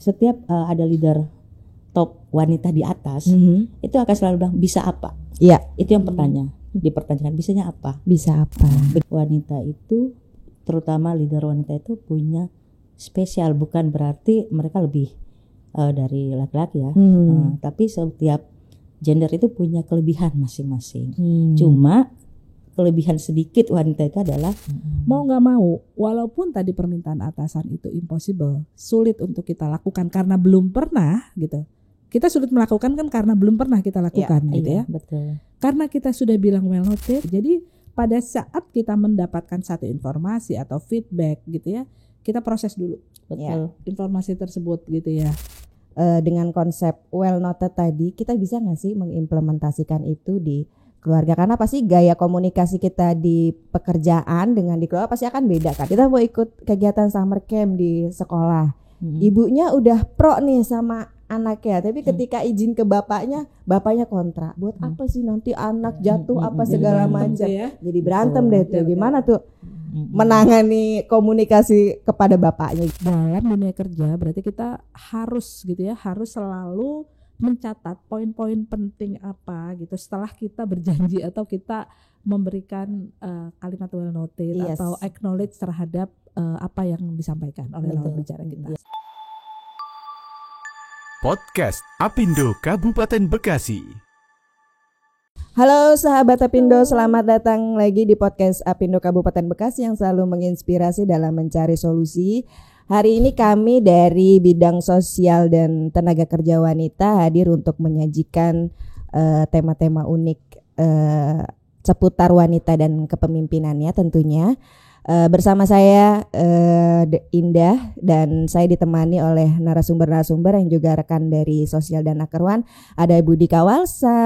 setiap ada leader top wanita di atas, itu akan selalu bilang bisa apa? Iya. Itu yang dipertanyakan bisanya apa? Bisa apa? Wanita itu, terutama leader wanita itu punya spesial, bukan berarti mereka lebih dari laki-laki ya. Tapi setiap gender itu punya kelebihan masing-masing. Cuma kelebihan sedikit wanita itu adalah mau nggak mau, walaupun tadi permintaan atasan itu impossible, sulit untuk kita lakukan karena belum pernah gitu. Kita sulit melakukan kan karena belum pernah kita lakukan gitu ya. Betul. Karena kita sudah bilang well noted, jadi pada saat kita mendapatkan satu informasi atau feedback gitu ya, kita proses dulu informasi tersebut gitu ya. Dengan konsep well noted tadi, kita bisa nggak sih mengimplementasikan itu di keluarga? Karena pasti gaya komunikasi kita di pekerjaan dengan di keluarga pasti akan beda kan. Kita mau ikut kegiatan summer camp di sekolah, ibunya udah pro nih sama anaknya, tapi ketika izin ke bapaknya kontra. Buat apa sih nanti anak jatuh apa segala macam. Jadi berantem deh tuh. Gimana tuh menangani komunikasi kepada bapaknya? Dalam dunia kerja berarti kita harus gitu ya, harus selalu mencatat poin-poin penting apa gitu setelah kita berjanji atau kita memberikan kalimat well noted atau acknowledge terhadap apa yang disampaikan oleh lawan bicara kita. Podcast Apindo Kabupaten Bekasi. Halo sahabat Apindo, selamat datang lagi di podcast Apindo Kabupaten Bekasi yang selalu menginspirasi dalam mencari solusi. Hari ini kami dari bidang sosial dan tenaga kerja wanita hadir untuk menyajikan tema-tema unik seputar wanita dan kepemimpinannya tentunya. Bersama saya Indah, dan saya ditemani oleh narasumber-narasumber yang juga rekan dari Sosial dan Akerwan. Ada Ibu Dika Walsa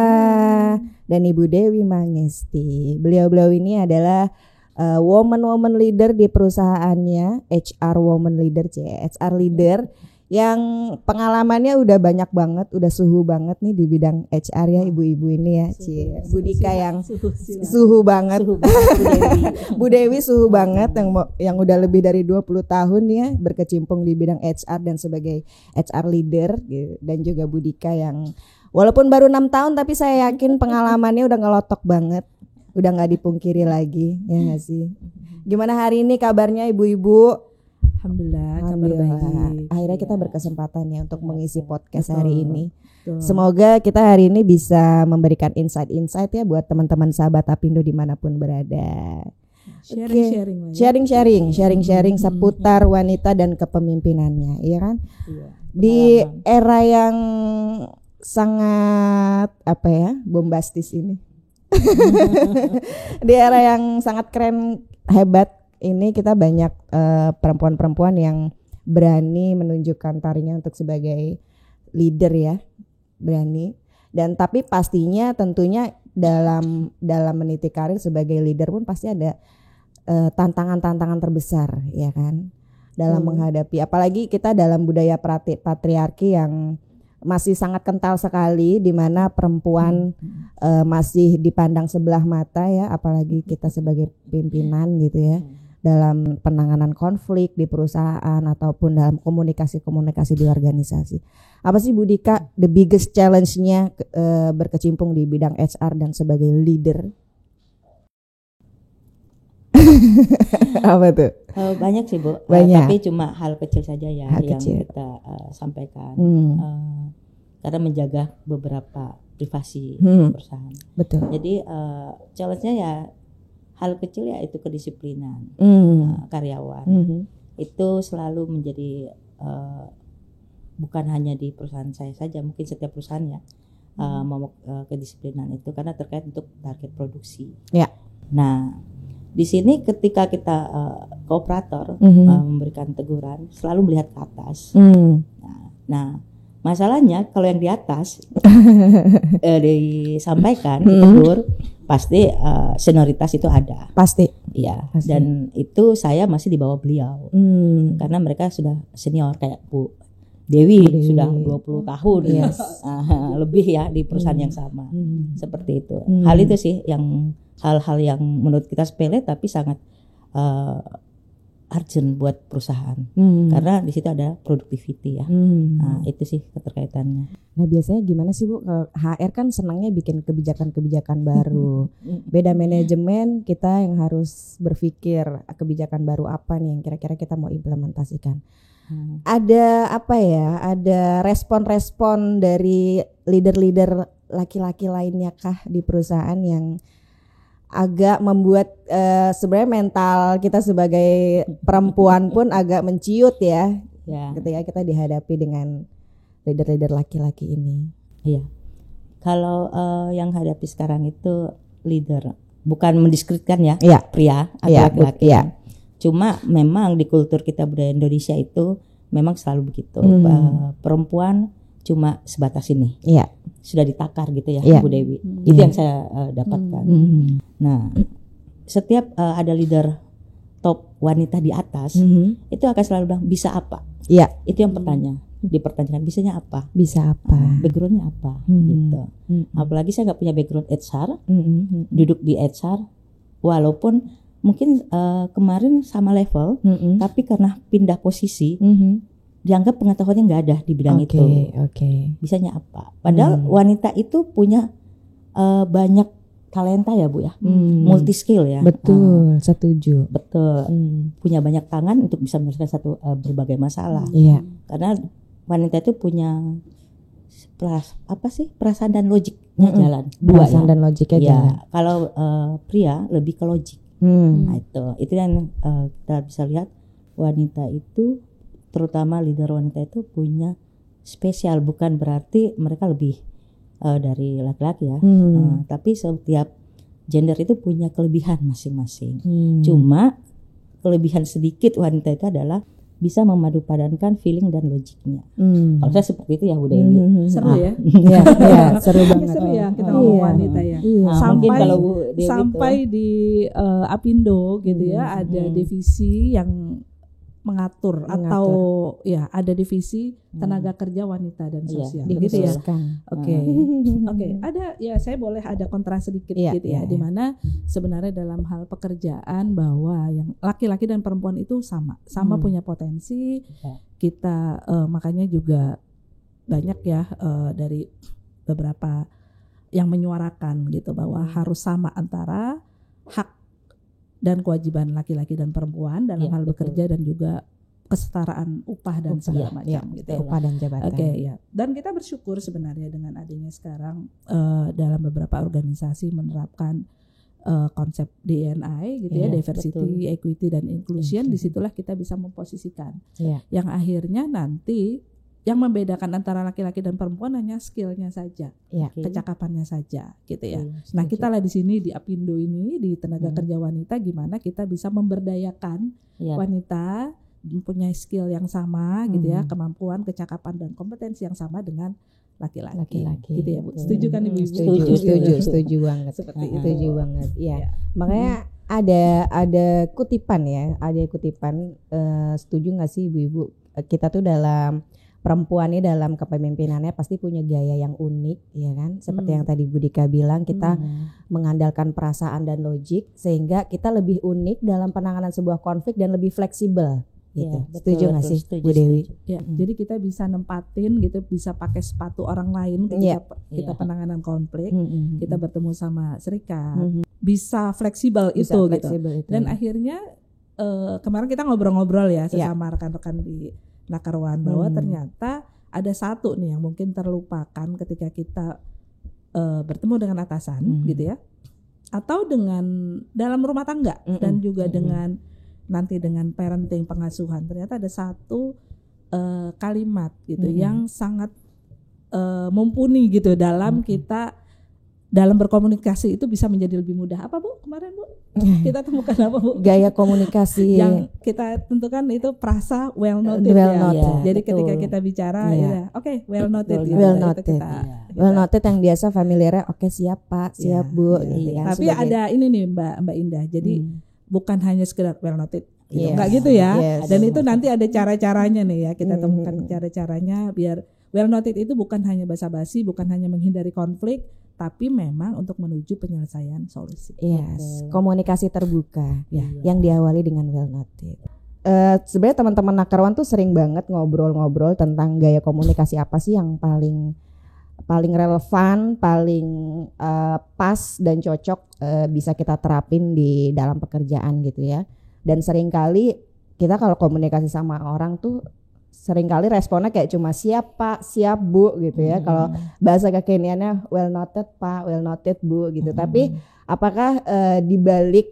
dan Ibu Dewi Mangesti. Beliau-beliau ini adalah woman leader di perusahaannya, HR woman leader, HR leader yang pengalamannya udah banyak banget, udah suhu banget nih di bidang HR ya ibu-ibu ini ya. Bu Dika yang suhu banget. Bu Dewi suhu banget yang udah lebih dari 20 tahun ya berkecimpung di bidang HR dan sebagai HR leader gitu. Dan juga Bu Dika yang walaupun baru 6 tahun tapi saya yakin pengalamannya udah ngelotok banget. Udah gak dipungkiri lagi, ya gak sih? Gimana hari ini kabarnya ibu-ibu? Alhamdulillah, kabar baik. Akhirnya kita berkesempatan ya untuk mengisi podcast hari ini. Semoga kita hari ini bisa memberikan insight-insight ya buat teman-teman sahabat Apindo dimanapun berada. Sharing seputar wanita dan kepemimpinannya, iya kan? Di era yang sangat bombastis ini. Di era yang sangat keren, hebat ini, kita banyak perempuan-perempuan yang berani menunjukkan taringnya untuk sebagai leader ya, berani. Dan tapi pastinya tentunya dalam meniti karir sebagai leader pun pasti ada tantangan-tantangan terbesar ya kan, dalam menghadapi, apalagi kita dalam budaya patriarki yang masih sangat kental sekali, di mana perempuan masih dipandang sebelah mata ya, apalagi kita sebagai pimpinan gitu ya, dalam penanganan konflik di perusahaan ataupun dalam komunikasi di organisasi. Apa sih Bu Dika the biggest challenge-nya berkecimpung di bidang HR dan sebagai leader? Apa tuh? Banyak sih Bu, tapi cuma hal kecil saja ya yang kita sampaikan. Karena menjaga beberapa privasi perusahaan. Betul. Jadi challenge-nya ya hal kecil ya, itu kedisiplinan karyawan. Itu selalu menjadi bukan hanya di perusahaan saya saja, mungkin setiap perusahaan ya mau kedisiplinan itu karena terkait untuk target produksi. Ya. Nah, di sini ketika kita kooperator memberikan teguran selalu melihat ke atas. Nah, masalahnya kalau yang di atas disampaikan ditegur, pasti senioritas itu ada. Pasti. Iya. Dan itu saya masih di bawah beliau. Karena mereka sudah senior kayak Bu Dewi sudah 20 tahun lebih ya di perusahaan yang sama. Seperti itu. Hal itu sih yang hal-hal yang menurut kita sepele tapi sangat urgent buat perusahaan karena di situ ada productivity ya. Nah, itu sih keterkaitannya. Nah biasanya gimana sih Bu? HR kan senangnya bikin kebijakan-kebijakan baru. Beda manajemen, kita yang harus berpikir kebijakan baru apa nih yang kira-kira kita mau implementasikan. Ada apa ya? Ada respon-respon dari leader-leader laki-laki lainnya kah di perusahaan yang agak membuat sebenarnya mental kita sebagai perempuan pun agak menciut ya ketika kita dihadapi dengan leader-leader laki-laki ini. Iya. Kalau yang hadapi sekarang itu leader, bukan mendiskreditkan ya, pria atau laki-laki. Cuma memang di kultur kita budaya Indonesia itu memang selalu begitu. Perempuan cuma sebatas ini. Sudah ditakar gitu ya, Bu Dewi. Itu yang saya dapatkan. Nah, setiap ada leader top wanita di atas, itu akan selalu bilang bisa apa? Itu yang dipertanyakan bisanya apa? Bisa apa? Backgroundnya apa? Gitu. Apalagi saya nggak punya background HR, duduk di HR, walaupun mungkin kemarin sama level, tapi karena pindah posisi. Dianggap pengetahuannya nggak ada di bidang itu. Bisanya apa? Padahal wanita itu punya banyak talenta ya Bu ya, multi skill ya. Betul, setuju. Betul. Punya banyak tangan untuk bisa menyelesaikan berbagai masalah. Karena wanita itu punya perasaan dan logiknya jalan. Perasaan dan logiknya jalan. Kalau pria lebih ke logik. Nah, itu yang kita bisa lihat wanita itu, terutama leader wanita itu punya spesial, bukan berarti mereka lebih dari laki-laki ya, tapi setiap gender itu punya kelebihan masing-masing. Cuma kelebihan sedikit wanita itu adalah bisa memadupadankan feeling dan logiknya. Kalau saya seperti itu ya Bu Dewi. Seru ya? Seru banget. Seru ya kita ngomong wanita ya. Sampai di Apindo gitu ya, ada divisi yang mengatur atau ya ada divisi tenaga kerja wanita dan sosial gitu ya. Oke. Ada ya, saya boleh ada kontra sedikit gitu ya, di mana sebenarnya dalam hal pekerjaan bahwa yang laki-laki dan perempuan itu sama punya potensi. Kita makanya juga banyak ya dari beberapa yang menyuarakan gitu bahwa harus sama antara hak dan kewajiban laki-laki dan perempuan dalam hal bekerja dan juga kesetaraan upah dan segala macam gitu. Upah dan jabatan. Dan kita bersyukur sebenarnya dengan adanya sekarang dalam beberapa organisasi menerapkan konsep DNI gitu ya, diversity, equity dan inclusion. Disitulah kita bisa memposisikan yang akhirnya nanti yang membedakan antara laki-laki dan perempuan hanya skillnya saja, kecakapannya saja, gitu ya. Nah, kita lah di sini di Apindo ini di tenaga kerja wanita, gimana kita bisa memberdayakan wanita mempunyai skill yang sama, gitu ya, kemampuan, kecakapan dan kompetensi yang sama dengan laki-laki. Gitu ya Bu. Setuju kan Ibu? Setuju banget. Seperti itu. Setuju banget. Iya. Makanya ada kutipan ya, setuju nggak sih Ibu-ibu? Kita tuh dalam perempuan ini dalam kepemimpinannya pasti punya gaya yang unik, ya kan? Seperti yang tadi Bu Dika bilang, kita mengandalkan perasaan dan logik sehingga kita lebih unik dalam penanganan sebuah konflik dan lebih fleksibel. Gitu. Setuju nggak sih Bu Dewi? Jadi kita bisa nempatin gitu, bisa pakai sepatu orang lain ketika kita penanganan konflik, kita bertemu sama serikat, bisa fleksibel itu gitu. Dan akhirnya kemarin kita ngobrol-ngobrol ya sesama rekan-rekan di Nakarwan bahwa ternyata ada satu nih yang mungkin terlupakan ketika kita bertemu dengan atasan gitu ya, atau dengan dalam rumah tangga dan juga dengan nanti dengan parenting, pengasuhan. Ternyata ada satu kalimat gitu yang sangat mumpuni gitu dalam kita dalam berkomunikasi itu bisa menjadi lebih mudah. Apa Bu kemarin Bu? Kita temukan apa Bu? Gaya komunikasi yang kita tentukan itu frasa well noted. Jadi ketika kita bicara well noted. Well noted yang biasa familiar, siap Pak, siap Bu. Gitu kan. Tapi ada ini nih Mbak Indah. Jadi bukan hanya sekedar well noted. Enggak gitu ya. Dan itu nanti ada cara-caranya nih ya. Kita temukan cara-caranya biar well noted itu bukan hanya basa-basi, bukan hanya menghindari konflik, tapi memang untuk menuju penyelesaian solusi. Komunikasi terbuka yang diawali dengan well noted. sebenarnya teman-teman Nakerwan tuh sering banget ngobrol-ngobrol tentang gaya komunikasi apa sih yang paling relevan, paling pas dan cocok bisa kita terapin di dalam pekerjaan gitu ya. Dan seringkali kita kalau komunikasi sama orang tuh seringkali responnya kayak cuma siap Pak, siap Bu gitu ya. Kalau bahasa kekiniannya well noted Pak, well noted Bu gitu. Tapi apakah di balik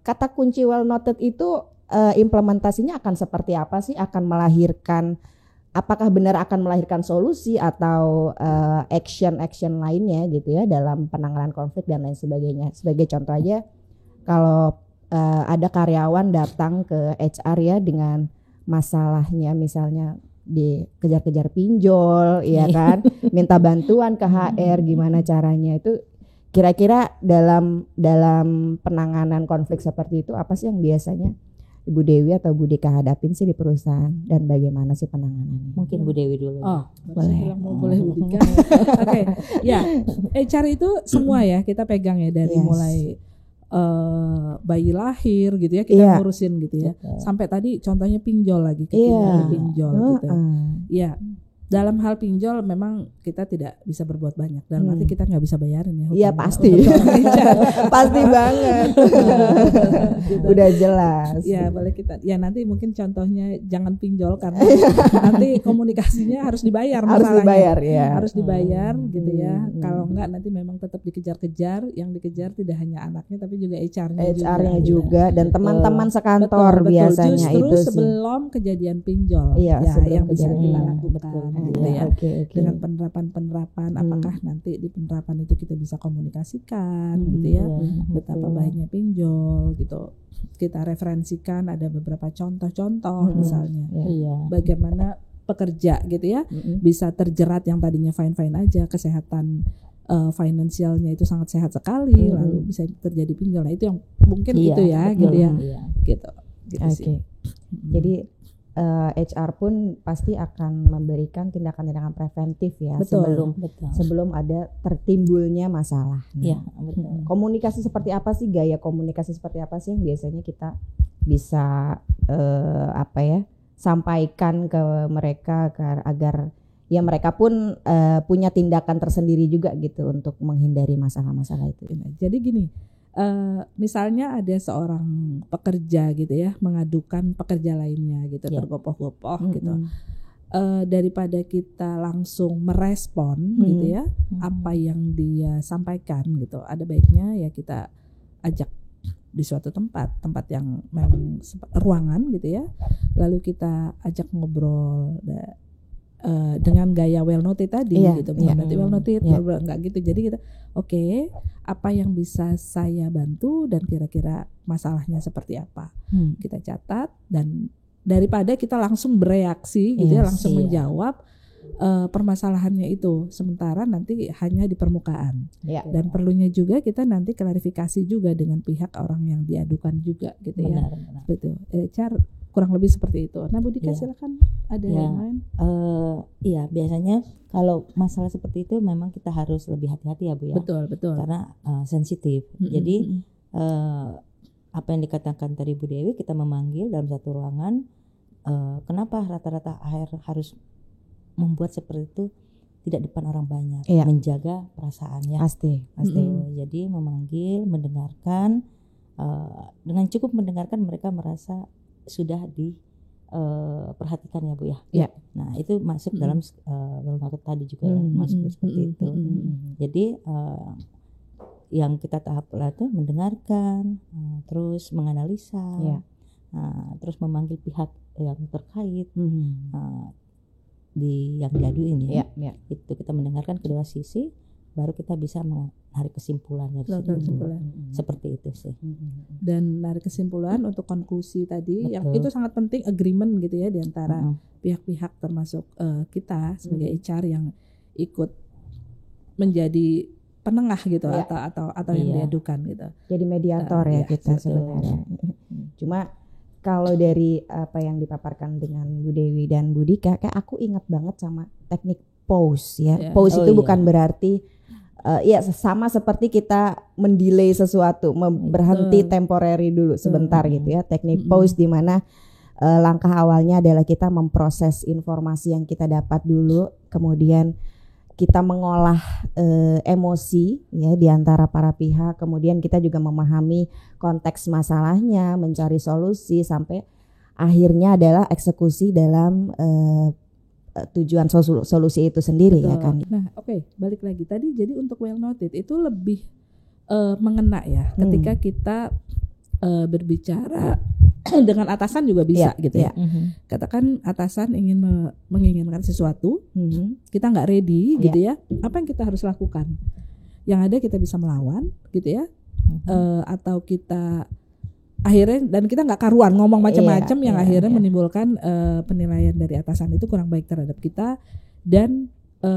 kata kunci well noted itu implementasinya akan seperti apa sih? Apakah benar akan melahirkan solusi atau action lainnya gitu ya dalam penanganan konflik dan lain sebagainya. Sebagai contoh aja, kalau ada karyawan datang ke HR ya dengan masalahnya misalnya dikejar-kejar pinjol, ya kan, minta bantuan ke HR, gimana caranya itu? Kira-kira dalam penanganan konflik seperti itu apa sih yang biasanya Ibu Dewi atau Bu Dika hadapin sih di perusahaan dan bagaimana sih penanganannya? Mungkin Bu Dewi dulu. Oh, boleh Bu Dika. Oke, ya HR itu semua ya kita pegang ya dari mulai bayi lahir gitu ya kita ngurusin gitu ya. Sampai tadi contohnya pinjol lagi pinjol gitu. Ya. Dalam hal pinjol memang kita tidak bisa berbuat banyak. Dalam arti kita nggak bisa bayarin ya. Iya pasti. Pasti banget. Udah jelas. Ya boleh kita. Ya nanti mungkin contohnya jangan pinjol karena nanti komunikasinya harus dibayar. Harus dibayar ya. Harus dibayar gitu ya. Kalau enggak nanti memang tetap dikejar-kejar. Yang dikejar tidak hanya anaknya tapi juga HR-nya juga dan teman-teman sekantor betul. biasanya. Justru itu sebelum kejadian pinjol. Iya, yang bisa kita lakukan. Gitu ya. Dengan penerapan apakah nanti di penerapan itu kita bisa komunikasikan gitu ya, betapa baiknya pinjol gitu, kita referensikan ada beberapa contoh-contoh misalnya bagaimana pekerja gitu ya bisa terjerat yang tadinya fine-fine aja, kesehatan finansialnya itu sangat sehat sekali lalu bisa terjadi pinjol. Nah itu yang mungkin gitu ya gitu ya gitu sih. Jadi HR pun pasti akan memberikan tindakan-tindakan preventif ya sebelum ada tertimbulnya masalah. Komunikasi seperti apa sih, gaya komunikasi seperti apa sih yang biasanya kita bisa sampaikan ke mereka agar ya mereka pun punya tindakan tersendiri juga gitu untuk menghindari masalah-masalah itu. Jadi gini. Misalnya ada seorang pekerja gitu ya mengadukan pekerja lainnya gitu tergopoh-gopoh gitu, daripada kita langsung merespon gitu ya apa yang dia sampaikan gitu, ada baiknya ya kita ajak di suatu tempat yang memang ruangan gitu ya, lalu kita ajak ngobrol dengan gaya well noted tadi gitu, berarti well noted enggak gitu. Jadi kita apa yang bisa saya bantu dan kira-kira masalahnya seperti apa kita catat, dan daripada kita langsung bereaksi gitu ya langsung menjawab permasalahannya itu sementara nanti hanya di permukaan dan perlunya juga kita nanti klarifikasi juga dengan pihak orang yang diadukan juga gitu ya. Betul. Kurang lebih seperti itu. Nah, Bu Dika silakan ada yang lain. Iya, biasanya kalau masalah seperti itu memang kita harus lebih hati-hati ya Bu ya. Betul. Karena sensitif. Jadi apa yang dikatakan tadi Bu Dewi, kita memanggil dalam satu ruangan. Kenapa rata-rata HR harus membuat seperti itu tidak depan orang banyak, menjaga perasaannya. Pasti. Jadi memanggil, mendengarkan, dengan cukup mendengarkan mereka merasa sudah diperhatikan ya Bu ya. Nah itu masuk dalam well noted tadi juga masuk seperti itu. Jadi yang kita tahap itu mendengarkan, terus menganalisa, terus memanggil pihak yang terkait yang diaduin ya. Itu kita mendengarkan kedua sisi, baru kita bisa menarik kesimpulannya seperti itu sih. Dan menarik kesimpulan untuk konklusi tadi yang itu sangat penting, agreement gitu ya di antara pihak-pihak termasuk kita sebagai HR yang ikut menjadi penengah gitu atau yang diadukan gitu. Jadi mediator kita sebenarnya. Cuma kalau dari apa yang dipaparkan dengan Bu Dewi dan Bu Dika, kayak aku ingat banget sama teknik pause ya. Pause itu bukan berarti sama seperti kita mendelay sesuatu, berhenti temporary dulu sebentar gitu ya. Teknik pause di mana langkah awalnya adalah kita memproses informasi yang kita dapat dulu, kemudian kita mengolah emosi ya di antara para pihak, kemudian kita juga memahami konteks masalahnya, mencari solusi sampai akhirnya adalah eksekusi dalam tujuan solusi itu sendiri. Betul. Ya kan. Nah, balik lagi tadi, jadi untuk well noted itu lebih mengena ya ketika kita berbicara dengan atasan juga bisa gitu ya. Katakan atasan ingin menginginkan sesuatu, kita nggak ready gitu ya. Apa yang kita harus lakukan? Yang ada kita bisa melawan gitu ya, atau kita akhirnya dan kita nggak karuan ngomong macam-macam yang akhirnya menimbulkan penilaian dari atasan itu kurang baik terhadap kita dan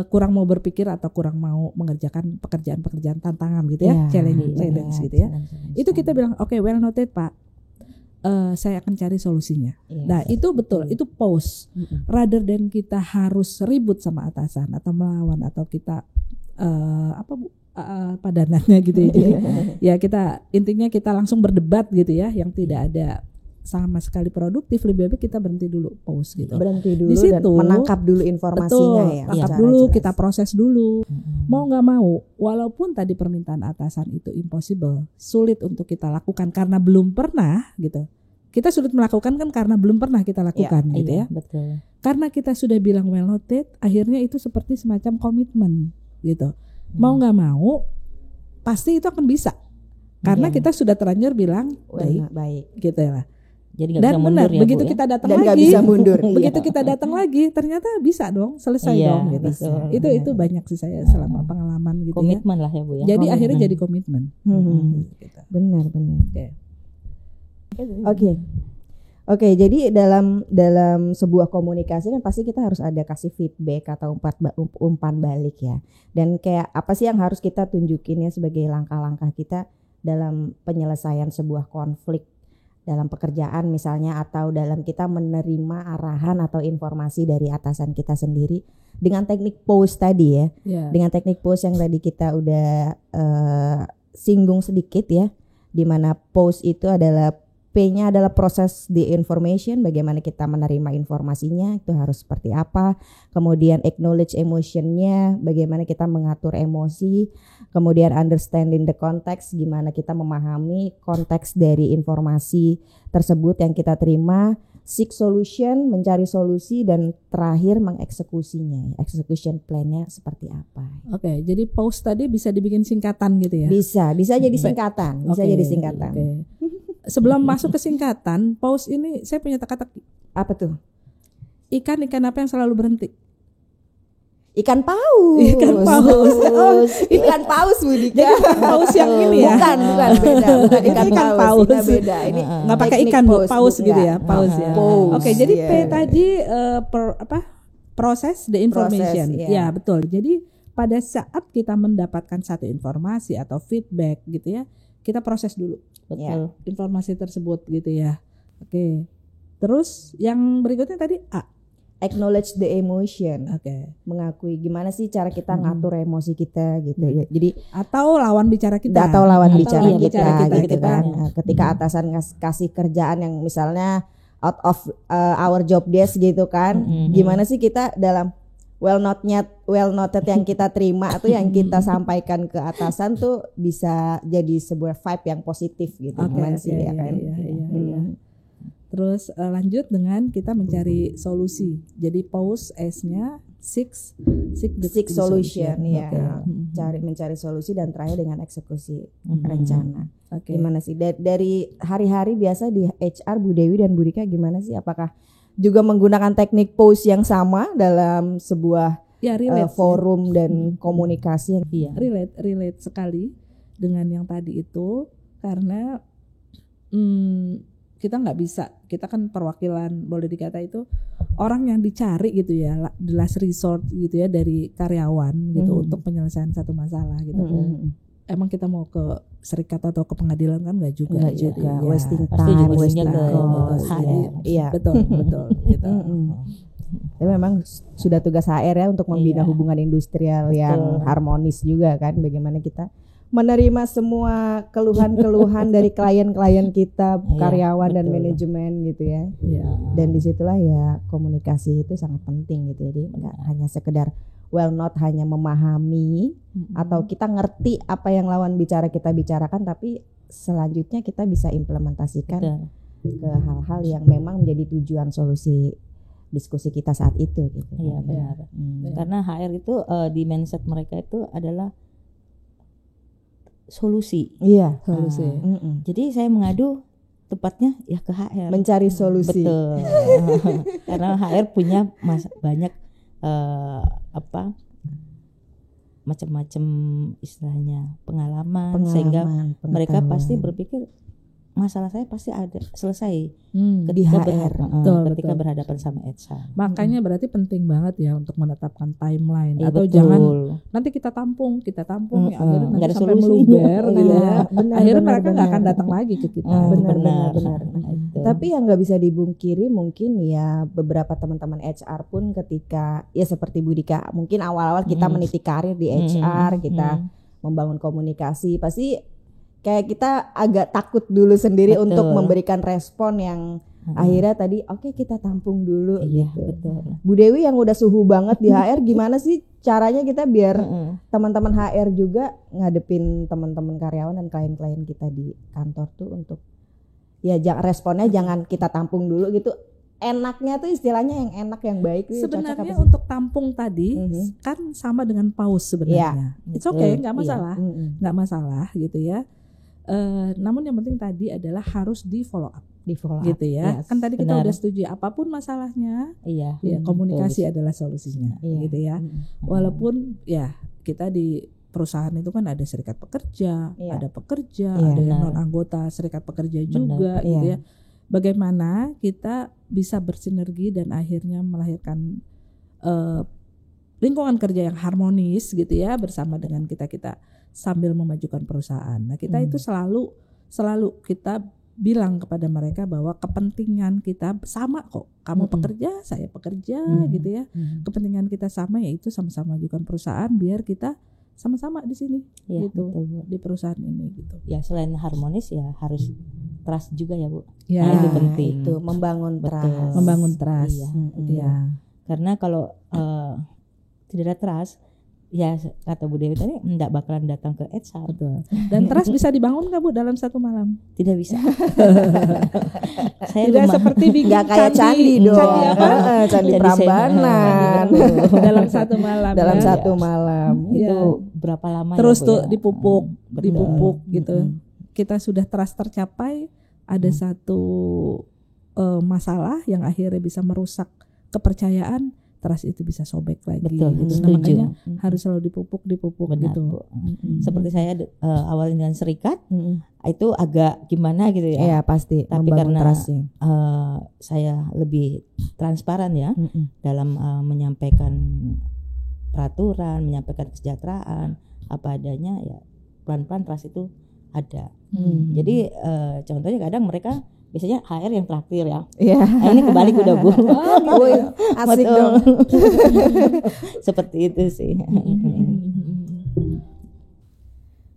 kurang mau berpikir atau kurang mau mengerjakan pekerjaan-pekerjaan tantangan gitu ya, challenge gitu ya. Itu kita bilang well noted Pak, saya akan cari solusinya. Nah itu betul, itu pause. Rather than kita harus ribut sama atasan atau melawan atau kita padanannya gitu ya. Jadi ya kita intinya kita langsung berdebat gitu ya, yang tidak ada sama sekali produktif. Lebih baik kita berhenti dulu, pause gitu. Berhenti dulu dan menangkap dulu informasinya. Betul, tangkap dulu, kita proses dulu. Mau nggak mau, walaupun tadi permintaan atasan itu impossible, sulit untuk kita lakukan karena belum pernah gitu. Kita sulit melakukan kan karena belum pernah kita lakukan gitu ya. Betul. Karena kita sudah bilang well noted, akhirnya itu seperti semacam komitmen gitu. Mau nggak mau pasti itu akan bisa karena kita sudah terlanjur bilang baik gitu ya. Jadi nggak bisa mundur ya, begitu Bu, kita datang dan lagi nggak bisa mundur. Begitu kita datang lagi ternyata bisa dong, selesai dong gitu. Itu banyak sih saya selama pengalaman gitu. Komitmen lah ya Bu ya. Jadi akhirnya jadi komitmen. Gitu. Benar. Oke, jadi dalam sebuah komunikasi kan pasti kita harus ada kasih feedback atau umpan balik ya. Dan kayak apa sih yang harus kita tunjukin ya sebagai langkah-langkah kita dalam penyelesaian sebuah konflik dalam pekerjaan misalnya, atau dalam kita menerima arahan atau informasi dari atasan kita sendiri dengan teknik pause tadi ya. Dengan teknik pause yang tadi kita udah singgung sedikit ya, di mana pause itu adalah P-nya adalah proses the information, bagaimana kita menerima informasinya itu harus seperti apa. Kemudian acknowledge emotion-nya, bagaimana kita mengatur emosi. Kemudian understanding the context, gimana kita memahami konteks dari informasi tersebut yang kita terima. Seek solution, mencari solusi, dan terakhir mengeksekusinya. Execution plan-nya seperti apa. Jadi pause tadi bisa dibikin singkatan gitu ya? Bisa jadi singkatan. Jadi singkatan. Sebelum masuk ke singkatan, pause ini saya punya teka-teki. Apa tuh? Ikan apa yang selalu berhenti? Ikan paus. Ikan paus Bu Dika. Jadi paus yang ini ya. Bukan beda. Bukan ikan paus. Ini beda. Ini enggak pakai ikan paus gitu ya, paus ya. Jadi P tadi proses the information. Ya, betul. Jadi pada saat kita mendapatkan satu informasi atau feedback gitu ya, kita proses dulu informasi tersebut gitu ya. Terus yang berikutnya tadi A, acknowledge the emotion. Mengakui gimana sih cara kita ngatur emosi kita gitu ya. Jadi atau lawan bicara kita. Gitu kan. Ketika atasan kasih kerjaan yang misalnya out of our job desk gitu kan. Gimana sih kita dalam well noted yang kita terima atau yang kita sampaikan ke atasan tuh bisa jadi sebuah vibe yang positif gitu. Gimana sih ya kan? Terus lanjut dengan kita mencari solusi. Jadi pause S-nya seek solution ya. Mencari solusi dan terakhir dengan eksekusi rencana. Gimana sih dari hari-hari biasa di HR Bu Dewi dan Bu Dika gimana sih? Apakah juga menggunakan teknik pause yang sama dalam sebuah forum dan komunikasi yang relate sekali dengan yang tadi itu, karena kita nggak bisa, kita kan perwakilan boleh dikata itu orang yang dicari gitu ya, the last resort gitu ya dari karyawan gitu untuk penyelesaian satu masalah gitu. Emang kita mau ke serikat atau ke pengadilan kan nggak juga. Wasting time, wasting betul gitu. Tapi memang sudah tugas HR ya untuk membina hubungan industrial yang harmonis juga kan, bagaimana kita menerima semua keluhan-keluhan dari klien-klien kita, karyawan dan manajemen gitu ya. Dan disitulah ya komunikasi itu sangat penting gitu. Jadi nggak hanya sekedar not hanya memahami atau kita ngerti apa yang lawan bicara kita bicarakan, tapi selanjutnya kita bisa implementasikan ke hal-hal yang memang menjadi tujuan solusi diskusi kita saat itu gitu. Iya benar. Karena HR itu di mindset mereka itu adalah solusi. Iya, solusi. Jadi saya mengadu tepatnya ya ke HR. Mencari solusi. Betul. Karena HR punya banyak macam-macam istilahnya pengalaman sehingga mereka pasti berpikir masalah saya pasti ada selesai ketika berhadapan sama HR. Makanya berarti penting banget ya untuk menetapkan timeline atau jangan nanti kita tampung ya akhirnya nanti sampai meluber gitu ya. Akhirnya mereka nggak akan datang lagi ke kita. Benar. Tapi yang nggak bisa dibungkiri mungkin ya beberapa teman-teman HR pun ketika ya seperti Budika mungkin awal-awal kita meniti karir di HR, kita membangun komunikasi pasti kayak kita agak takut dulu sendiri untuk memberikan respon yang akhirnya tadi kita tampung dulu gitu. Betul. Bu Dewi yang udah suhu banget di HR gimana sih caranya kita biar teman-teman HR juga ngadepin teman-teman karyawan dan klien-klien kita di kantor tuh untuk ya responnya jangan kita tampung dulu gitu. Enaknya tuh istilahnya yang enak yang baik. Sebenarnya untuk tampung tadi kan sama dengan pause sebenarnya. It's okay, nggak masalah gitu ya. Namun yang penting tadi adalah harus di follow up gitu ya. Kan tadi kita udah setuju apapun masalahnya, ya komunikasi adalah solusinya gitu ya. Walaupun ya kita di perusahaan itu kan ada serikat pekerja, ada pekerja, ada yang non anggota serikat pekerja juga gitu ya. Bagaimana kita bisa bersinergi dan akhirnya melahirkan lingkungan kerja yang harmonis gitu ya bersama dengan kita sambil memajukan perusahaan. Nah kita itu selalu kita bilang kepada mereka bahwa kepentingan kita sama kok. Kamu pekerja, saya pekerja gitu ya. Kepentingan kita sama yaitu sama-sama majukan perusahaan biar kita sama-sama di sini gitu di perusahaan ini gitu. Ya selain harmonis ya harus trust juga ya Bu. Ya, itu penting. Itu membangun trust. Membangun trust. Iya. Karena kalau tidak ada trust ya kata Bu Dewi tadi enggak bakalan datang ke HR. Betul. Dan trust bisa dibangun nggak Bu dalam satu malam? Tidak bisa. Saya tidak seperti bikin nggak kayak candi dong. Candi Prambanan. Dalam satu malam. Dalam satu malam. Itu berapa lama? Terus ya, tuh dipupuk gitu. Kita sudah trust tercapai. Ada satu masalah yang akhirnya bisa merusak kepercayaan. Trust itu bisa sobek lagi. Betul, gitu. Nah, makanya harus selalu dipupuk benar, gitu. Seperti saya awalnya dengan serikat itu agak gimana gitu ya. Iya pasti. Tapi karena saya lebih transparan ya dalam menyampaikan peraturan, menyampaikan kesejahteraan apa adanya ya pelan-pelan trust itu ada. Jadi contohnya kadang mereka biasanya HR yang traktir ya. Nah, ini kebalik udah Bu. Asik dong. Seperti itu sih.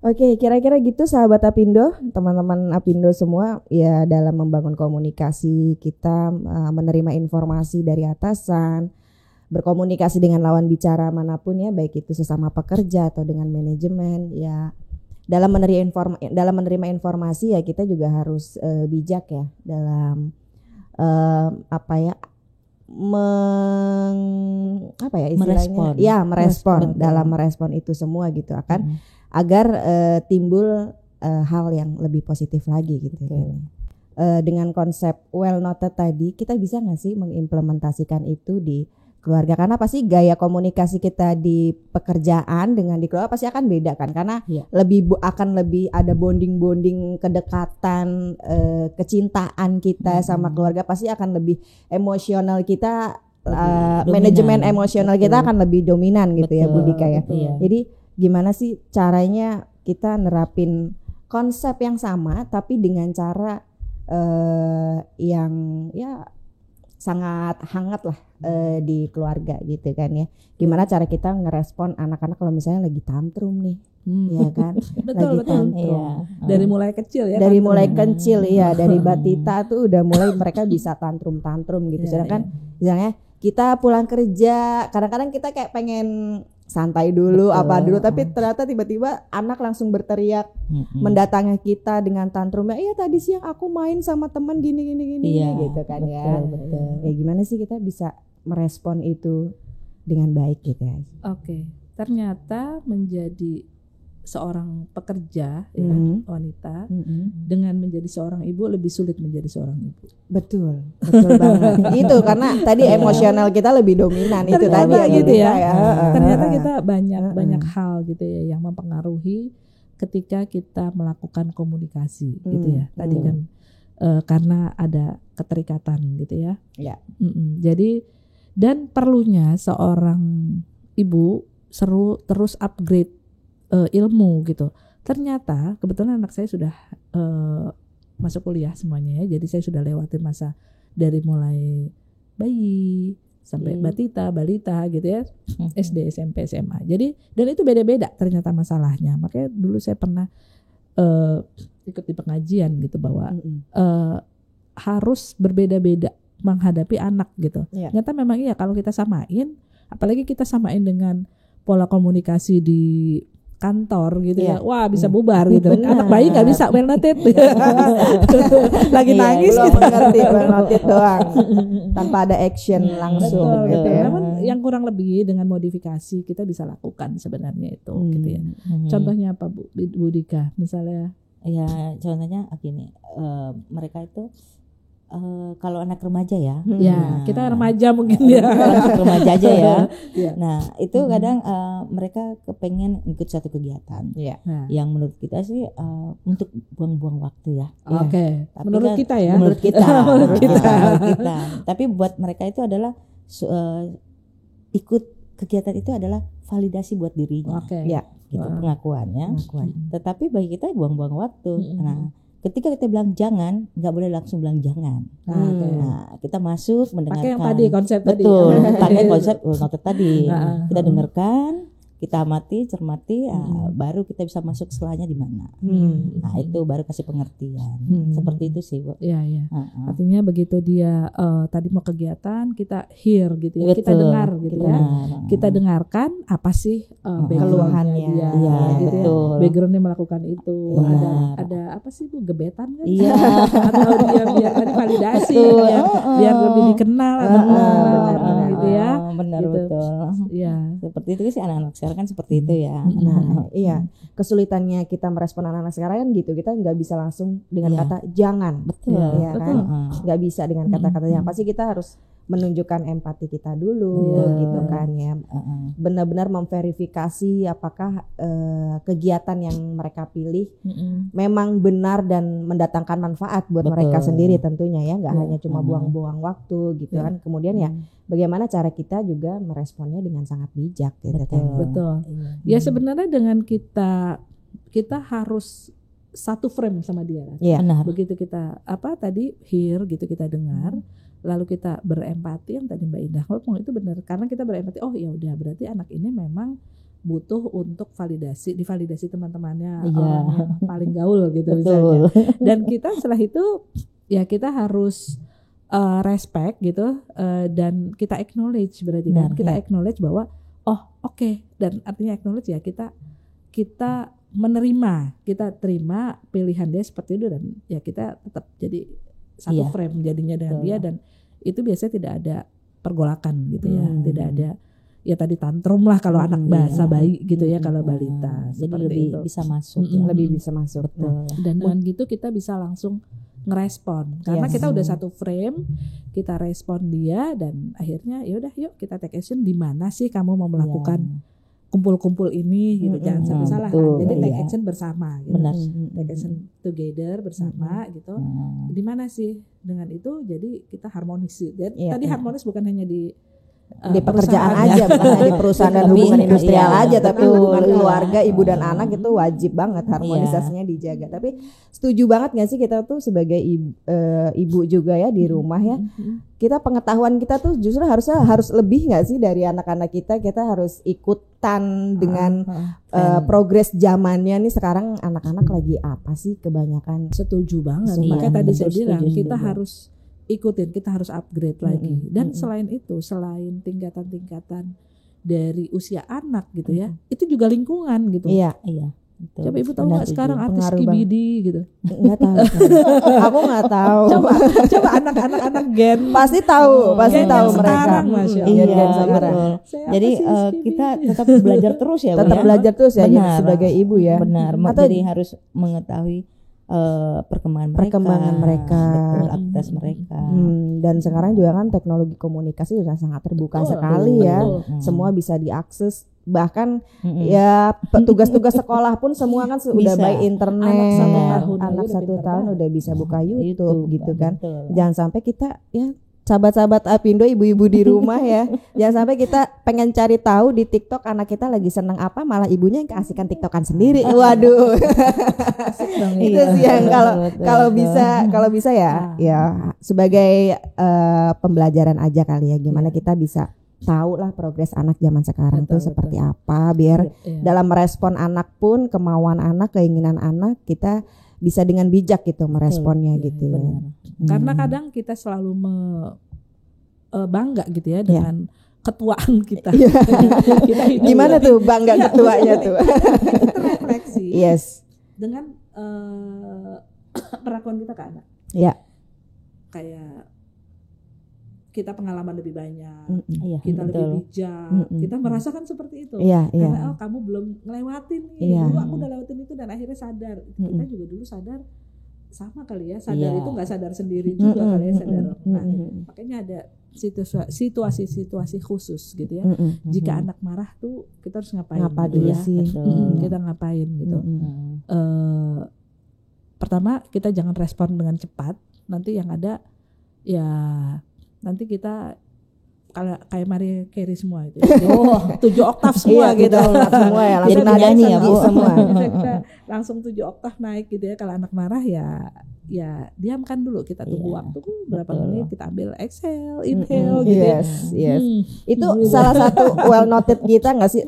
Oke, kira-kira gitu sahabat Apindo, teman-teman Apindo semua ya dalam membangun komunikasi kita menerima informasi dari atasan, berkomunikasi dengan lawan bicara manapun ya, baik itu sesama pekerja atau dengan manajemen ya. Dalam menerima informasi ya kita juga harus bijak ya dalam merespon dalam merespon itu semua gitu akan agar timbul hal yang lebih positif lagi gitu kan. Dengan konsep well noted tadi kita bisa nggak sih mengimplementasikan itu di keluarga, karena pasti gaya komunikasi kita di pekerjaan dengan di keluarga pasti akan beda kan, karena akan lebih ada bonding kedekatan, kecintaan kita sama keluarga pasti akan lebih emosional kita, manajemen emosional kita akan lebih dominan gitu. Betul, ya Bu Dika ya. Jadi gimana sih caranya kita nerapin konsep yang sama tapi dengan cara yang ya sangat hangat lah di keluarga gitu kan ya. Gimana cara kita ngerespon anak-anak kalau misalnya lagi tantrum nih, ya kan? Betul. Tantrum. Iya. Dari mulai kecil ya. Dari mulai kecil ya, dari batita tuh udah mulai mereka bisa tantrum gitu. Sedangkan misalnya kita pulang kerja, kadang-kadang kita kayak pengen santai dulu, tapi ternyata tiba-tiba anak langsung berteriak mendatangi kita dengan tantrumnya. Iya tadi siang aku main sama teman gini gitu kan ya. Ya gimana sih kita bisa merespon itu dengan baik gitu ya. Oke. Ternyata menjadi seorang pekerja ya, wanita dengan menjadi seorang ibu lebih sulit menjadi seorang ibu. Betul banget. Itu karena tadi emosional kita lebih dominan itu tadi gitu ya. Ternyata kita banyak hal gitu ya yang mempengaruhi ketika kita melakukan komunikasi gitu ya. Tadi kan karena ada keterikatan gitu ya. Ya. Jadi dan perlunya seorang ibu terus upgrade ilmu gitu. Ternyata kebetulan anak saya sudah masuk kuliah semuanya ya. Jadi saya sudah lewatin masa dari mulai bayi sampai batita, balita gitu ya. SD, SMP, SMA. Jadi dan itu beda-beda ternyata masalahnya. Makanya dulu saya pernah ikut di pengajian gitu bahwa harus berbeda-beda menghadapi anak gitu. Ternyata memang iya kalau kita samain, apalagi kita samain dengan pola komunikasi di kantor gitu ya, wah bisa bubar gitu. Anak bayi nggak bisa well noted, lagi nangis gitu. Mengerti well noted doang, tanpa ada action langsung gitu ya. Namun yang kurang lebih dengan modifikasi kita bisa lakukan sebenarnya itu gitu ya. Contohnya apa Bu Dika? Misalnya? Ya contohnya gini, mereka itu kalau anak remaja ya, kita remaja mungkin ya, anak remaja aja ya. Nah itu kadang mereka kepengen ikut satu kegiatan, yang menurut kita sih untuk buang-buang waktu ya. Oke. Tapi menurut kan, kita ya. Menurut kita. menurut kita. Tapi buat mereka itu adalah ikut kegiatan itu adalah validasi buat dirinya. Gitu pengakuannya. Tetapi bagi kita buang-buang waktu. Nah ketika kita bilang jangan, nggak boleh langsung bilang jangan. Nah, kita masuk mendengarkan. Pakai yang tadi konsep tadi. Betul, pakai konsep tadi. Kita dengarkan, kita amati, cermati, baru kita bisa masuk setelahnya di mana. Nah, itu baru kasih pengertian. Seperti itu sih, Bu. Iya. Artinya begitu dia tadi mau kegiatan, kita hear gitu ya. Kita dengar gitu ya. Kita dengarkan apa sih keluhannya dia. Iya, gitu betul. Ya. Backgroundnya melakukan itu. Ada apa sih Bu, gebetan kan? Iya. Atau dia biar tadi validasi ya. Biar lebih dikenal benar gitu ya. Benar gitu. Betul. Iya. Seperti itu sih anak-anak sekarang kan seperti itu ya. Nah, iya. Kesulitannya kita merespon anak-anak sekarang kan gitu. Kita nggak bisa langsung dengan kata jangan. Betul. Ya kan? Nggak bisa dengan kata-kata yang pasti kita harus menunjukkan empati kita dulu gitu kan ya. Benar-benar memverifikasi apakah kegiatan yang mereka pilih memang benar dan mendatangkan manfaat buat mereka sendiri tentunya ya, nggak hanya cuma buang-buang waktu gitu kan. Kemudian ya bagaimana cara kita juga meresponnya dengan sangat bijak gitu kan. Betul. Ya sebenarnya dengan kita harus satu frame sama dia. Benar. Begitu kita hear gitu, kita dengar, lalu kita berempati yang tadi Mbak Indah ngomong itu benar, karena kita berempati, oh ya udah berarti anak ini memang butuh untuk divalidasi teman-temannya, orang yang paling gaul gitu misalnya. Dan kita setelah itu ya kita harus respect gitu, dan kita acknowledge berarti kan kita acknowledge bahwa oke. Dan artinya acknowledge ya kita menerima, kita terima pilihan dia seperti itu, dan ya kita tetap jadi satu frame jadinya dengan dia, dan itu biasanya tidak ada pergolakan gitu ya, tidak ada ya tadi tantrum lah kalau anak bayi gitu ya, kalau balita jadi lebih itu bisa masuk lebih bisa masuk. Dan dengan gitu kita bisa langsung ngerespon karena kita udah satu frame, kita respon dia, dan akhirnya ya udah yuk kita take action. Di mana sih kamu mau melakukan kumpul-kumpul ini gitu, jangan sampai salah kan. Jadi take action bersama gitu. Take action together bersama gitu. Di mana sih dengan itu jadi kita harmonis. Dan tadi harmonis bukan hanya di di pekerjaan aja, bukan di perusahaan dan hubungan industrial aja, tapi hubungan keluarga ibu dan anak itu wajib banget harmonisasinya dijaga. Tapi setuju banget nggak sih kita tuh sebagai ibu juga ya di rumah ya, kita pengetahuan kita tuh justru harus lebih nggak sih dari anak-anak kita harus ikutan dengan progres zamannya nih. Sekarang anak-anak lagi apa sih kebanyakan? Setuju banget. Makanya tadi saya bilang kita harus ikutin, kita harus upgrade lagi. Dan selain itu, selain tingkatan-tingkatan dari usia anak gitu ya, itu juga lingkungan gitu. Iya. Betul. Coba ibu tahu nggak sekarang artis Skibidi gitu? Nggak tahu. Aku nggak tahu. Coba anak-anak Gen pasti tahu mereka. Sekarang, Masya Allah. Jadi kita tetap belajar terus ya. Tetap belajar terus ya sebagai ibu ya. Benar. Jadi harus mengetahui perkembangan mereka, betul, aktivitas mereka. Dan sekarang juga kan teknologi komunikasi sudah sangat terbuka sekali ya. Semua bisa diakses. Bahkan ya tugas-tugas sekolah pun semua kan sudah by internet. Anak 1 tahun udah bisa buka YouTube gitu kan. Betul. Jangan sampai kita ya sahabat-sahabat Apindo, ibu-ibu di rumah ya, jangan sampai kita pengen cari tahu di TikTok anak kita lagi seneng apa, malah ibunya yang keasikan TikTokan sendiri. Waduh. Itu sih yang kalau bisa ya sebagai pembelajaran aja kali ya, gimana kita bisa tahu lah progres anak zaman sekarang tuh seperti apa, biar dalam merespon anak pun kemauan anak, keinginan anak kita bisa dengan bijak gitu meresponnya gitu ya. Karena kadang kita selalu bangga gitu ya dengan ketuaan kita. Gimana tuh bangga ketuanya tuh? Kita refleksi. Yes. Dengan perlakuan kita ke anak. Iya. Kayak kita pengalaman lebih banyak, kita betul. lebih bijak, kita merasakan seperti itu. Karena kamu belum ngelewatin nih, dulu aku udah lewatin itu dan akhirnya sadar. Kita juga dulu sadar sama kali ya, sadar itu nggak sadar sendiri juga kali ya sadar. Nah, makanya ada situasi-situasi khusus gitu ya. Jika anak marah tuh kita harus ngapain? Dulu ya? Kita ngapain gitu? Pertama kita jangan respon dengan cepat. Nanti yang ada ya nanti kita kayak Maria Carey semua itu. 7 oktav semua gitu. Semua ya langsung nyanyi ya Bu semua. Kita langsung 7 oktav naik gitu ya. Kalau anak marah ya diamkan dulu, kita tunggu waktu berapa menit, kita ambil exhale, inhale gitu. Yes. Itu salah satu well noted kita enggak sih?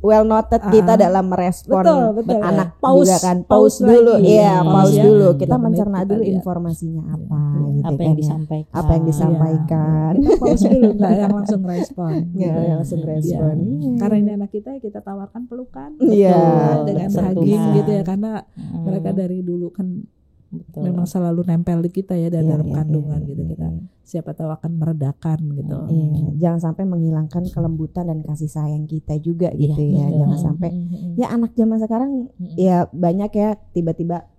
Well noted kita dalam merespon anak pause, juga kan. Pause dulu. Iya, pause dulu. Kita menit mencerna dulu informasinya apa gitu apa yang disampaikan. Apa yang disampaikan. Kita pause dulu, enggak yang langsung respon. Langsung respon. Karena ini anak kita tawarkan pelukan. Dengan hugging gitu ya, karena mereka dari dulu kan memang selalu nempel di kita ya dari dalam kandungan gitu. Kita siapa tahu akan meredakan gitu. Jangan sampai menghilangkan kelembutan dan kasih sayang kita juga gitu ya. Jangan sampai ya anak zaman sekarang ya banyak ya tiba-tiba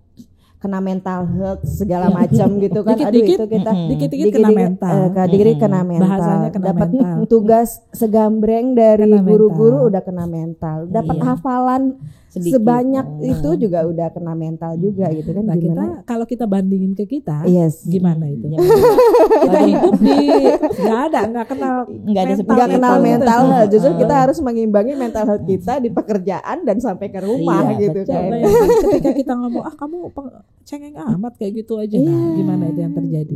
kena mental health segala macam gitu kan. Dikit-dikit, itu kita dikit-dikit kena mental. Dikit-dikit kena mental. Bahasanya kena dapat mental. Tugas segambreng dari Kena guru-guru mental. udah kena mental. Dapat hafalan sedikit. Sebanyak itu juga udah kena mental juga gitu kan. Nah, gimana? kalau kita bandingin ke kita, gimana itu? Kita hidup di nggak kenal mental health. Justru kita harus mengimbangi mental health kita di pekerjaan dan sampai ke rumah gitu kan. Ketika kita ngomong kamu cengeng amat kayak gitu aja, gimana itu yang terjadi?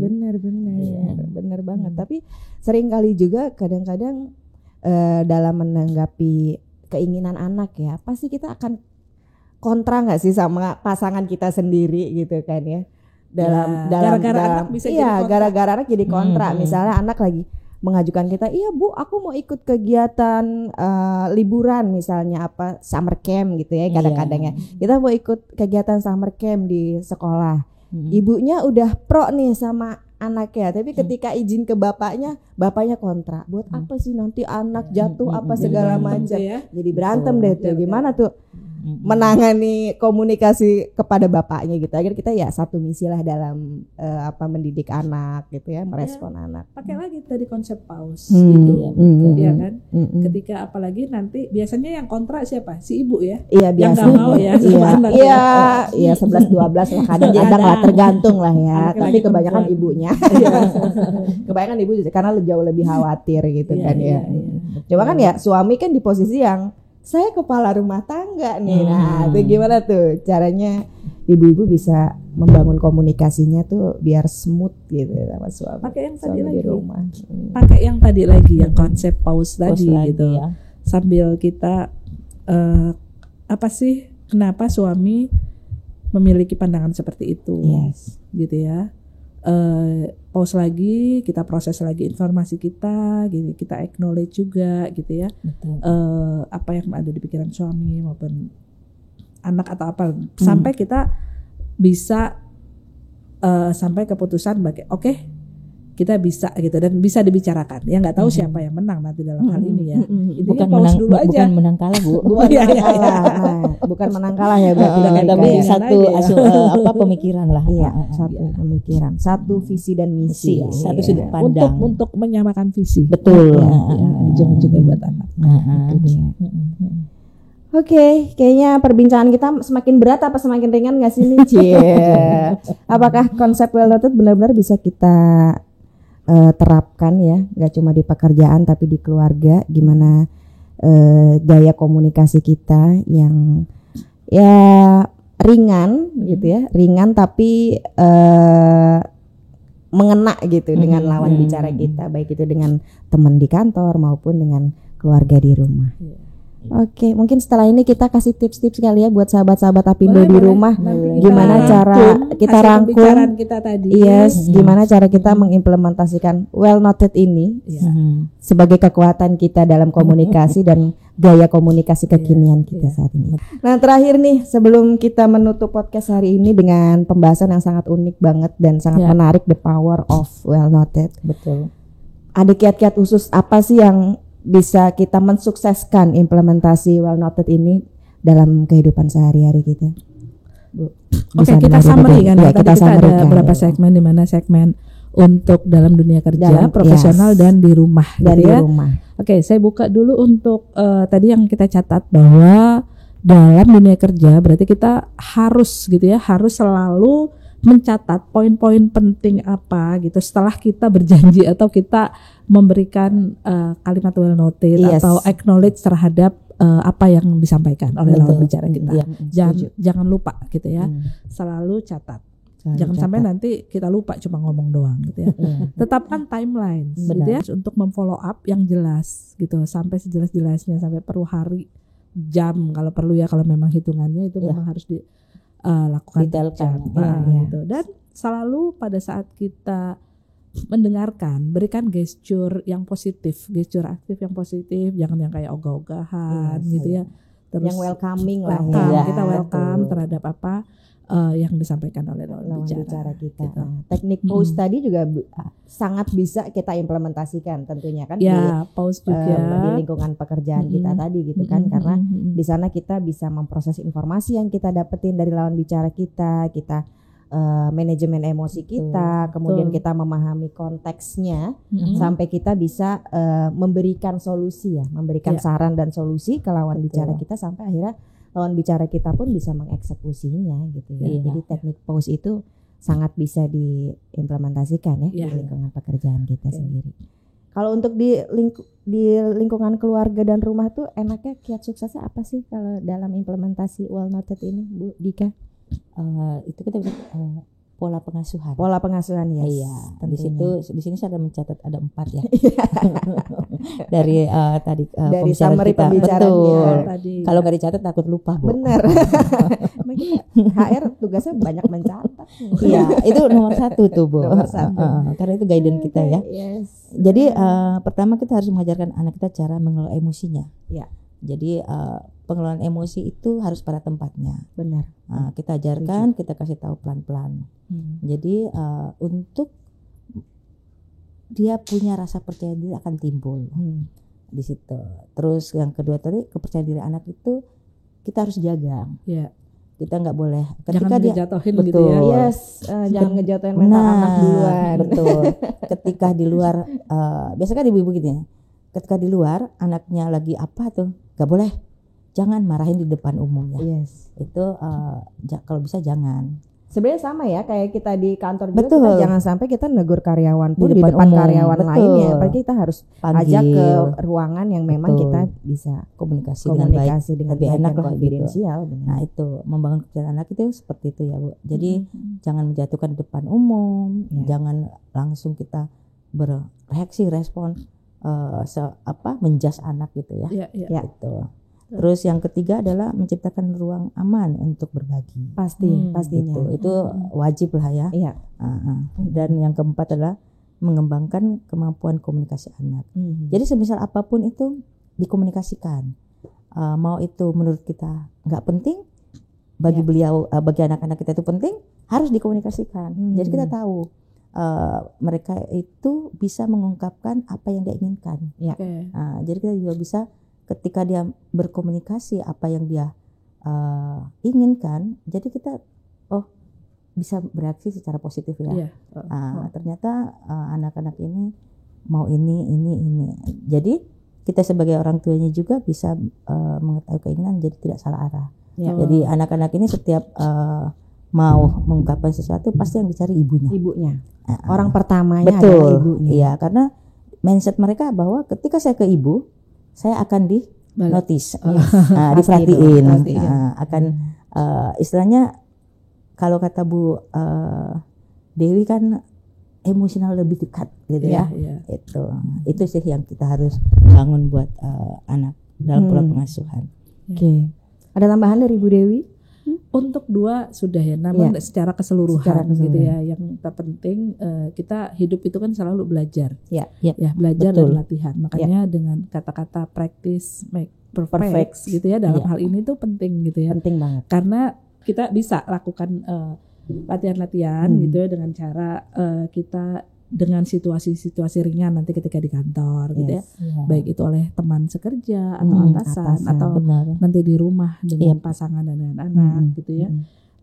Bener banget. Tapi sering kali juga kadang-kadang dalam menanggapi keinginan anak ya, pasti kita akan kontra nggak sih sama pasangan kita sendiri gitu kan ya. Gara-gara anak bisa jadi kontra. Gara-gara anak jadi kontra. Misalnya anak lagi mengajukan kita, iya Bu, aku mau ikut kegiatan liburan misalnya apa summer camp gitu ya kadang-kadang ya. Kita mau ikut kegiatan summer camp di sekolah. Ibunya udah pro nih sama anaknya, tapi ketika izin ke bapaknya kontra. Buat apa sih nanti anak jatuh apa segala macam. Jadi berantem deh tuh. Gimana tuh? menangani komunikasi kepada bapaknya gitu. Agar kita ya satu misi lah dalam mendidik anak gitu ya, merespon anak. Pakai lagi tadi konsep pause gitu ya kan. Ketika apalagi nanti biasanya yang kontra siapa? Si ibu ya. Iya biasa. Yang nggak mau ya sama anak. Iya 11-12 lah kadang-kadang lah, tergantung lah ya. Tapi kebanyakan ibunya. Kebanyakan ibu karena jauh lebih khawatir gitu kan ya. Coba kan ya suami kan di posisi yang saya kepala rumah tangga nih. Nah, itu gimana tuh caranya ibu-ibu bisa membangun komunikasinya tuh biar smooth gitu sama suami. Pakai yang tadi lagi. Di rumah. Pakai yang tadi lagi yang konsep pause tadi gitu. Ya. Sambil kita apa sih kenapa suami memiliki pandangan seperti itu? Yes. Gitu ya. Pause lagi, kita proses lagi informasi kita, gitu, kita acknowledge juga, gitu ya. Apa yang ada di pikiran suami maupun anak atau apa, sampai kita bisa sampai keputusan oke, kita bisa gitu dan bisa dibicarakan. Ya nggak tahu siapa yang menang nanti dalam hal ini ya. Bukan menang dulu aja. Bukan menang kalah Bu. Bukan menang kalah ya berarti. Tapi satu pemikiran lah. Iya, satu pemikiran, satu visi dan misi, satu sudut pandang. Untuk menyamakan visi. Betul. Jangan juga buat anak. Oke, kayaknya perbincangan kita semakin berat apa semakin ringan nggak sih nih, Cie? Apakah konsep well noted benar-benar bisa kita terapkan ya, nggak cuma di pekerjaan tapi di keluarga? Gimana gaya komunikasi kita yang ya ringan gitu ya, ringan tapi mengena gitu dengan lawan bicara kita, baik itu dengan teman di kantor maupun dengan keluarga di rumah. Oke, mungkin setelah ini kita kasih tips-tips kali ya buat sahabat-sahabat Apindo di rumah. Gimana cara kita rangkum kita tadi. Yes, gimana cara kita mengimplementasikan well noted ini sebagai kekuatan kita dalam komunikasi dan gaya komunikasi kekinian kita saat ini. Nah, terakhir nih sebelum kita menutup podcast hari ini dengan pembahasan yang sangat unik banget dan sangat menarik, the power of well noted. Betul. Ada kiat-kiat khusus apa sih yang bisa kita mensukseskan implementasi well noted ini dalam kehidupan sehari-hari kita? Oke, kita summary kan. Kita ada beberapa segmen, di mana segmen untuk dalam dunia kerja, profesional dan di rumah. Dan gitu di ya. rumah. Oke, saya buka dulu untuk tadi yang kita catat bahwa dalam dunia kerja berarti kita harus gitu ya, harus selalu mencatat poin-poin penting apa gitu setelah kita berjanji atau kita memberikan kalimat well noted atau acknowledge terhadap apa yang disampaikan oleh lawan bicara kita. Jangan lupa gitu ya. Selalu catat. Jangan sampai nanti kita lupa cuma ngomong doang gitu ya. Tetapkan timeline gitu ya untuk memfollow up yang jelas gitu sampai sejelas-jelasnya, sampai per hari, jam kalau perlu ya, kalau memang hitungannya itu memang harus lakukan gitu. Dan selalu pada saat kita mendengarkan, berikan gesture yang positif, gesture aktif yang positif, jangan yang kayak ogah-ogahan gitu ya. Terus yang welcoming lah ya. Kita welcome terhadap apa yang disampaikan oleh lawan bicara kita. Gitu. Teknik pause tadi juga sangat bisa kita implementasikan tentunya kan pause juga di lingkungan pekerjaan kita tadi gitu kan, karena di sana kita bisa memproses informasi yang kita dapetin dari lawan bicara kita manajemen emosi kita, kemudian kita memahami konteksnya sampai kita bisa memberikan solusi ya, memberikan saran dan solusi ke lawan bicara kita sampai akhirnya lawan bicara kita pun bisa mengeksekusinya gitu ya. Jadi teknik pause itu sangat bisa diimplementasikan ya di lingkungan pekerjaan kita sendiri. Kalau untuk di lingkungan keluarga dan rumah tuh enaknya kiat suksesnya apa sih kalau dalam implementasi well noted ini, Bu Dika? Itu kita bisa pola pengasuhan. Pola pengasuhan ya. Iya. Di sini saya ada mencatat ada 4 ya. dari tadi dari summary pembicaraannya tadi. Kalau nggak dicatat takut lupa, Bu. Benar. HR tugasnya banyak mencatat. Iya, itu nomor 1 tuh, Bu. Nomor 1. Karena itu guidance kita ya. Yes. Jadi pertama kita harus mengajarkan anak kita cara mengelola emosinya. Ya. Jadi pengelolaan emosi itu harus pada tempatnya. Benar. Kita ajarkan, kita kasih tahu pelan-pelan. Jadi untuk dia punya rasa percaya diri akan timbul di situ. Terus yang kedua tadi, kepercayaan diri anak itu kita harus jaga. Ya. Kita nggak boleh ketika jangan ngejatuhin betul, gitu ya. Yes, jangan ngejatuhin mental anak duluan. Betul. Ketika di luar, biasanya kan ibu-ibu gitu ya. Ketika di luar anaknya lagi apa tuh, nggak boleh. Jangan marahin di depan umum ya. Yes. Itu kalau bisa jangan. Sebenarnya sama ya kayak kita di kantor juga. Betul. Kita jangan sampai kita negur karyawan pun di depan karyawan lain ya. Apalagi kita harus ajak ke ruangan yang memang kita bisa komunikasi dengan lebih enak lah konfidensial. Gitu. Nah itu membangun kepercayaan anak itu seperti itu ya Bu. Jadi jangan menjatuhkan di depan umum, jangan langsung kita bereaksi respon menjas anak gitu ya. Gitu. Terus yang ketiga adalah menciptakan ruang aman untuk berbagi. Pastinya. Gitu. Itu wajib lah ya. Iya. Dan yang keempat adalah mengembangkan kemampuan komunikasi anak. Jadi semisal apapun itu dikomunikasikan. Mau itu menurut kita nggak penting, bagi beliau, bagi anak-anak kita itu penting, harus dikomunikasikan. Jadi kita tahu mereka itu bisa mengungkapkan apa yang dia inginkan. Jadi kita juga bisa ketika dia berkomunikasi apa yang dia inginkan, jadi kita bisa bereaksi secara positif ya. Ternyata anak-anak ini mau ini. Jadi kita sebagai orang tuanya juga bisa mengetahui keinginan, jadi tidak salah arah. Jadi anak-anak ini setiap mau mengungkapkan sesuatu pasti yang dicari ibunya. Orang pertamanya adalah ibunya. Iya, karena mindset mereka bahwa ketika saya ke ibu, saya akan di notice, diperhatiin, akan istilahnya kalau kata Bu Dewi kan emosional lebih dekat gitu ya. Itu sih yang kita harus bangun buat anak dalam pola pengasuhan. Oke. Ada tambahan dari Bu Dewi? Untuk 2 sudah ya, namun secara keseluruhan gitu ya. Yang terpenting kita hidup itu kan selalu belajar. Belajar dan latihan. Makanya dengan kata-kata practice make perfect gitu ya, dalam hal ini tuh penting gitu ya. Penting banget. Karena kita bisa lakukan latihan-latihan gitu ya dengan cara kita dengan situasi-situasi ringan nanti ketika di kantor gitu ya. Baik itu oleh teman sekerja atau atasan atau nanti di rumah dengan pasangan dan dengan anak gitu ya.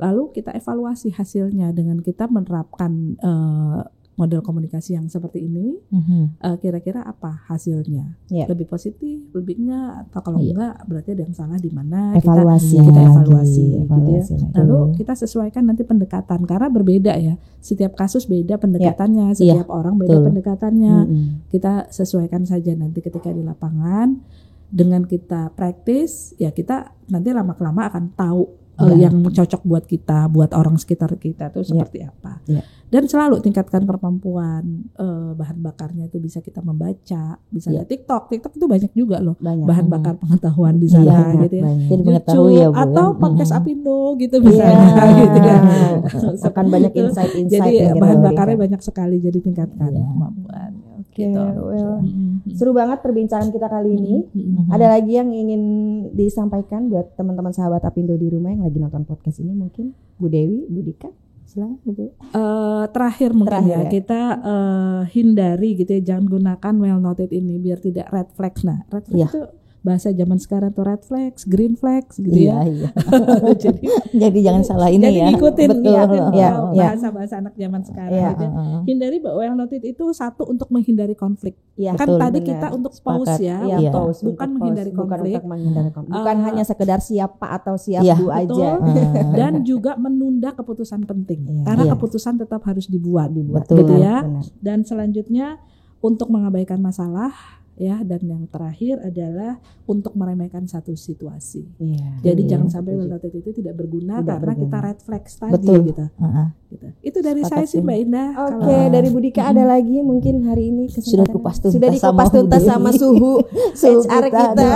Lalu kita evaluasi hasilnya dengan kita menerapkan model komunikasi yang seperti ini. Kira-kira apa hasilnya? Lebih positif, lebih enggak, atau kalau enggak berarti ada yang salah di mana? Kita evaluasi gitu ya. Lalu kita sesuaikan nanti pendekatan karena berbeda ya. Setiap kasus beda pendekatannya, setiap orang beda pendekatannya. Kita sesuaikan saja nanti ketika di lapangan. Dengan kita praktis, ya kita nanti lama-lama akan tahu yang cocok buat kita, buat orang sekitar kita itu seperti apa. Dan selalu tingkatkan kemampuan bahan bakarnya itu bisa kita membaca, bisa TikTok itu banyak juga loh bahan bakar pengetahuan di sana gitu ya. Jadi YouTube ya, Bu, atau podcast Apindo gitu misalnya gitu ya. Akan banyak insight-insight. Jadi bahan bakarnya banyak sekali, jadi tingkatkan kemampuan. Gitu. Seru banget perbincangan kita kali ini. Ada lagi yang ingin disampaikan buat teman-teman sahabat Apindo di rumah yang lagi nonton podcast ini mungkin? Bu Dewi, Bu Dika, silakan Bu Dewi. Terakhir mungkin kita hindari gitu ya, jangan gunakan well noted ini biar tidak red flags. Nah, red flags itu bahasa zaman sekarang tuh red flags, green flags gitu ya. Jadi jangan salah ini jadi ya. Ikutin Betul. Bahasa-bahasa anak zaman sekarang gitu. Hindari well noted itu satu untuk menghindari konflik. Kan tadi kita untuk pause ya, bukan menghindari konflik. Bukan hanya sekedar siap Pak atau siap Bu aja. Dan juga menunda keputusan penting. Karena keputusan tetap harus dibuat Betul. gitu ya. Dan selanjutnya untuk mengabaikan masalah ya, dan yang terakhir adalah untuk meremehkan satu situasi. Jadi jangan sampai well noted itu tidak berguna karena kita red flags tadi gitu. Itu dari saya sih Mbak Indah. Oke, dari Bu Dika ada lagi mungkin hari ini sudah kupas tuntas sama suhu HR kita.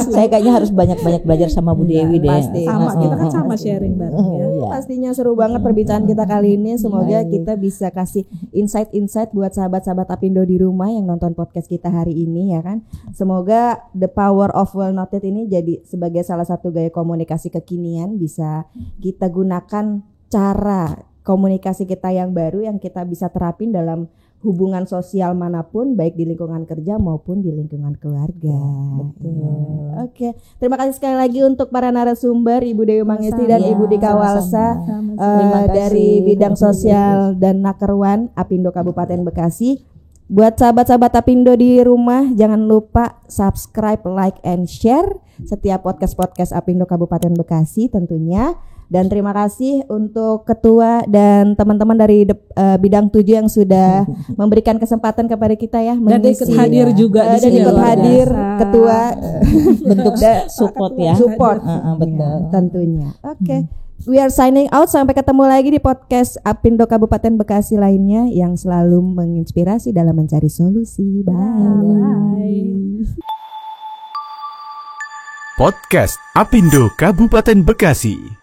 Saya kayaknya harus banyak-banyak belajar sama Bu Dewi deh. Pasti. Sama, kita kan sama sharing bareng ya. Pastinya seru banget perbincangan kita kali ini. Semoga kita bisa kasih insight-insight buat sahabat-sahabat Apindo di rumah yang nonton podcast kita hari ini ya kan. Semoga the power of well noted ini jadi sebagai salah satu gaya komunikasi kekinian, bisa kita gunakan cara komunikasi kita yang baru yang kita bisa terapin dalam hubungan sosial manapun, baik di lingkungan kerja maupun di lingkungan keluarga. Oke, terima kasih sekali lagi untuk para narasumber Ibu Dewi Mangesti dan Ibu Dika Walsa dari bidang sosial dan Nakerwan Apindo Kabupaten Bekasi. Buat sahabat-sahabat Apindo di rumah, jangan lupa subscribe, like, and share setiap podcast-podcast Apindo Kabupaten Bekasi tentunya. Dan terima kasih untuk ketua dan teman-teman dari bidang 7 yang sudah memberikan kesempatan kepada kita ya mengisi, dan ikut hadir juga di sini. Ikut hadir ketua bentuk support ya. Support betul. Ya, tentunya. Oke. We are signing out, sampai ketemu lagi di podcast Apindo Kabupaten Bekasi lainnya yang selalu menginspirasi dalam mencari solusi. Bye. Podcast Apindo Kabupaten Bekasi.